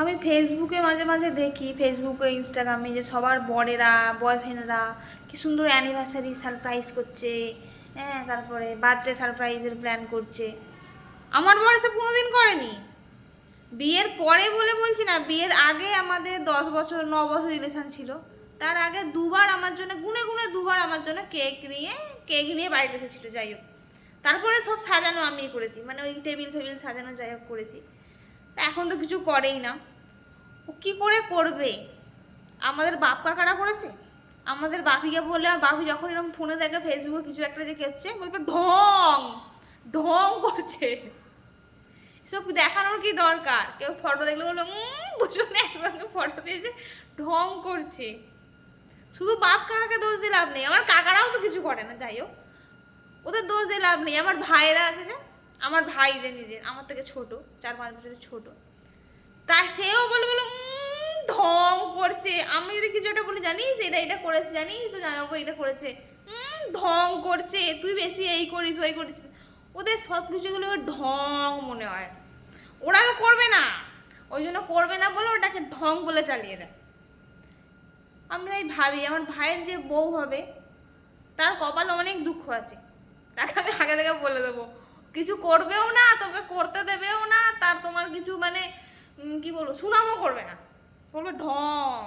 আমি ফেসবুকে মাঝে মাঝে দেখি, ফেসবুকে ইনস্টাগ্রামে, যে সবার বরেরা বয়ফ্রেন্ডরা কি সুন্দর অ্যানিভার্সারি সারপ্রাইজ করছে, হ্যাঁ, তারপরে বার্থডে সারপ্রাইজের প্ল্যান করছে। আমার বর এসব কোনোদিন করেনি। বিয়ের পরে বলে বলছি না, বিয়ের আগে আমাদের 10 বছর 9 বছর রিলেশন ছিল। তার আগে দুবার আমার জন্য, গুনে গুনে দুবার আমার জন্য কেক নিয়ে বাড়িতে এসেছিলো। যাই হোক, তারপরে সব সাজানো আমি করেছি, মানে ওই টেবিল ফেবিল সাজানো যাই হোক করেছি। তা এখন তো কিছু করেই না। ও কী করে করবে? আমাদের বাপ কাকারা করেছে? আমাদের বাপিকে বললে, আর বাপি যখন এরকম ফোনে দেখে ফেসবুকে কিছু একটা দেখে হচ্ছে, বলবে ঢং ঢং করছে। এসব দেখানোর কি দরকার? কেউ ফটো দেখলে বলবে দুজনে একসঙ্গে ফটো দিয়েছে, ঢং করছে। শুধু বাপ কাকাকে দোষ দিয়ে লাভ নেই, আমার কাকারাও তো কিছু করে না। যাই হোক, ওদের দোষ দিয়ে লাভ নেই। আমার ভাইয়েরা আছে, যে আমার ভাই যে নিজের আমার থেকে ছোট, 4-5 বছরের ছোট, তাই সেও বলে বলে ঢং করছে। আমি যদি কিছু একটা বলি, জানিস এটা এটা করেছে, জানিস তো জামাবো এটা করেছে, ঢং করছে, তুই বেশি এই করিস ওই করিস। ওদের সব কিছুগুলো ঢং মনে হয়। ওরা তো করবে না, ওই জন্য করবে না বলে ওটাকে ঢং বলে চালিয়ে দেয়। আমি তাই ভাবি, আমার ভাইয়ের যে বউ হবে, তার কপালে অনেক দুঃখ আছে। তাকে আমি আগে থেকে বলে দেবো, কিছু করবেও না, তোকে করতে দেবেও না, তার তোমার কিছু মানে কি বলবো, সুনামও করবে না, বলবে ঢং।